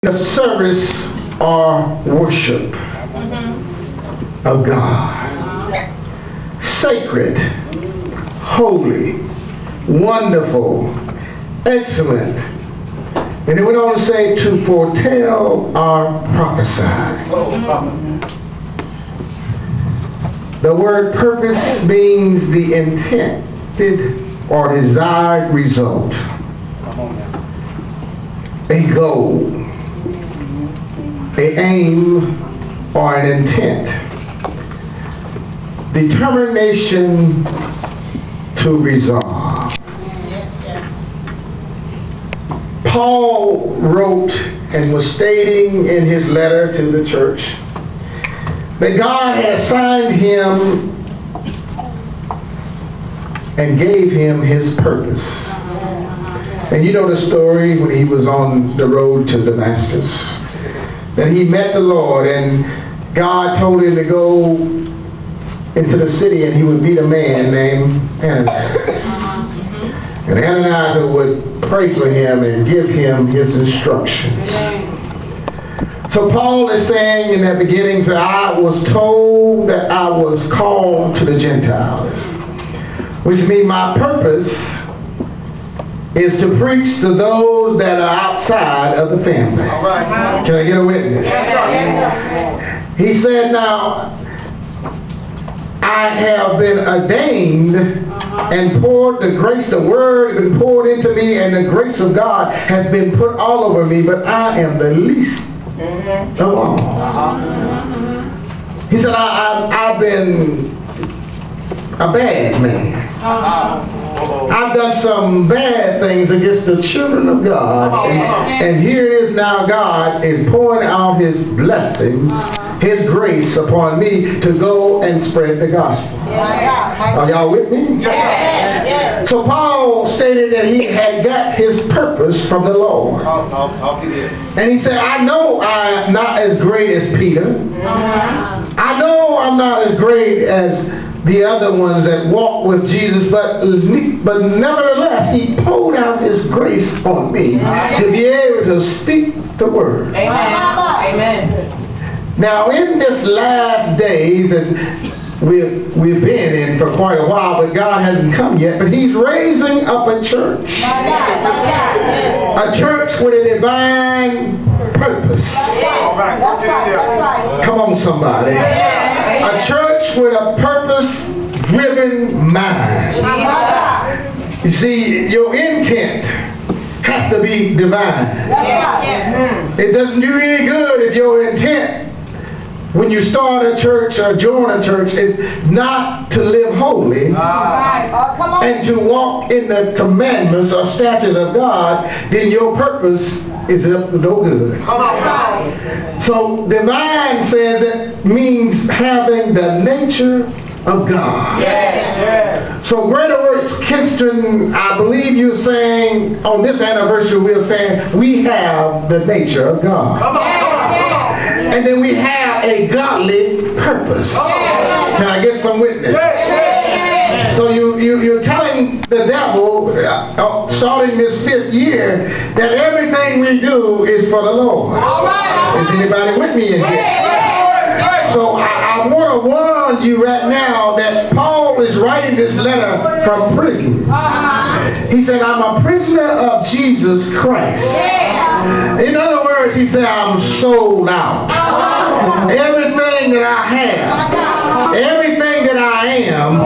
The service or worship of God. Sacred, holy, wonderful, excellent. And it went on to say to foretell or prophesy. The word purpose means the intended or desired result. A goal, an aim, or an intent. Determination to resolve. Paul wrote and was stating in his letter to the church that God had assigned him and gave him his purpose. And you know the story when he was on the road to Damascus. That he met the Lord and God told him to go into the city and he would meet a man named Ananias. And Ananias would pray for him and give him his instructions. So Paul is saying in that beginning that I was told that I was called to the Gentiles. Which means my purpose is to preach to those that are outside of the family. All right. Can I get a witness? He said, now, I have been ordained and poured the grace, the word has been poured into me, and the grace of God has been put all over me, but I am the least of all. He said, I've been a bad man. I've done some bad things against the children of God. And here it is now, God is pouring out his blessings, his grace upon me to go and spread the gospel. Are y'all with me? So Paul stated that he had got his purpose from the Lord. And he said, I know I'm not as great as Peter. I know I'm not as great as the other ones that walk with Jesus, but nevertheless, he poured out his grace on me to be able to speak the word. Amen. Now, in this last days, as we've been in for quite a while, but God hasn't come yet, but he's raising up a church. A church with a divine purpose. Come on, somebody. A church with a purpose-driven mind. You see, your intent has to be divine. It doesn't do any good if your intent when you start a church or join a church is not to live holy and to walk in the commandments or statutes of God, then your purpose is up to no good. So divine says it means having the nature of God. So Greater Works Kinston, I believe you're saying on this anniversary we're saying we have the nature of God. And then we have a godly purpose. Can I get some witness? So you're telling the devil, starting this 5th year, that everything we do is for the Lord. Is anybody with me in here? So I want to warn you right now that Paul is writing this letter from prison. He said, I'm a prisoner of Jesus Christ. In other words, he said, I'm sold out. Everything that I have, everything that I am,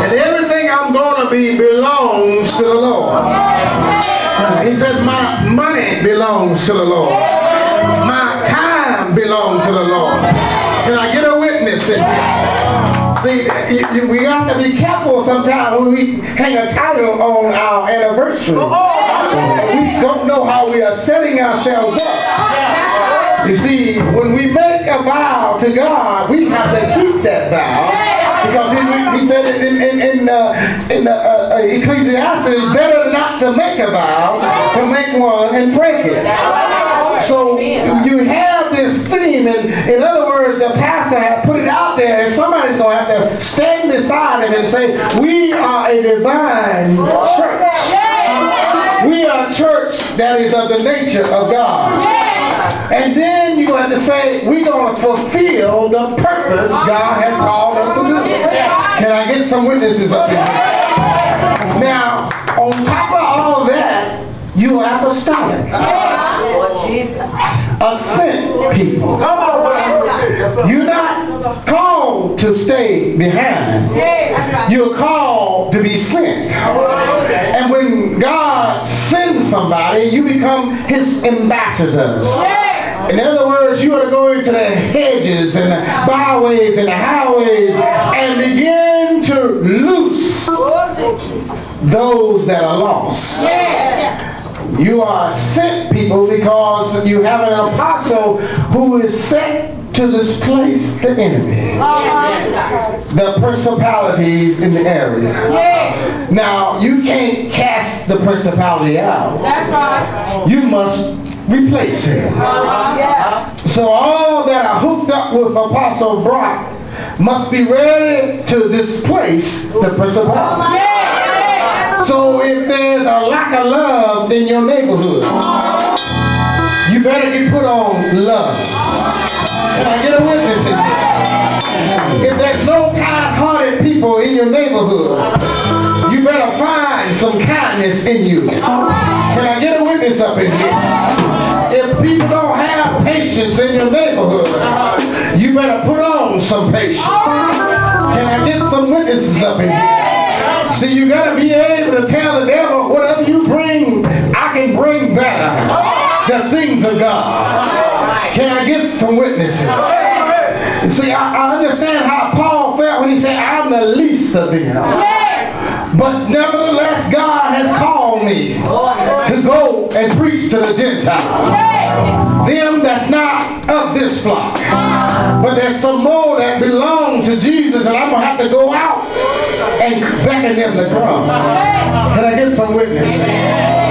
and everything I'm going to be belongs to the Lord. He said, my money belongs to the Lord. My time belongs to the Lord. Can I get a witness in here? See, we have to be careful sometimes when we hang a title on our anniversary. We don't know how we are setting ourselves up. You see, when we make a vow to God, we have to keep that vow. Because he said in Ecclesiastes, it's better not to make a vow, to make one and break it. So you have this theme, and in other words, the pastor has put it out there, and somebody's going to have to stand beside him and say, we are a divine church. We are a church that is of the nature of God. And then you're going to say, we're going to fulfill the purpose God has called us to do. Can I get some witnesses up here? Now, on top of all that, you are apostolic. A sent people. You're not called to stay behind. You're called to be sent. And when God sends somebody, you become his ambassadors. In other words, you ought to go into the hedges and the byways and the highways and begin to loose those that are lost. You are sent people because you have an apostle who is sent to displace the enemy, the principalities in the area. Now, you can't cast the principality out. That's right. You must replace him. So all that are hooked up with Apostle Brock must be ready to displace the principality. So if there's a lack of love in your neighborhood, you better get put on love. Can I get a witness in here? If there's no kind-hearted people in your neighborhood, you better find some kindness in you. Can I get a witness up in here? If people don't have patience in your neighborhood, you better put on some patience. Can I get some witnesses up in here? See, you got to be able to tell the devil, whatever you bring, I can bring better. The things of God. Can I get some witnesses? See, I understand how Paul felt when he said, I'm the least of them. But nevertheless, God has called me to go and preach to the Gentiles. Them that's not of this flock. But there's some more that belong to Jesus, and I'm going to have to go out and beckon them to come. Can I get some witnesses?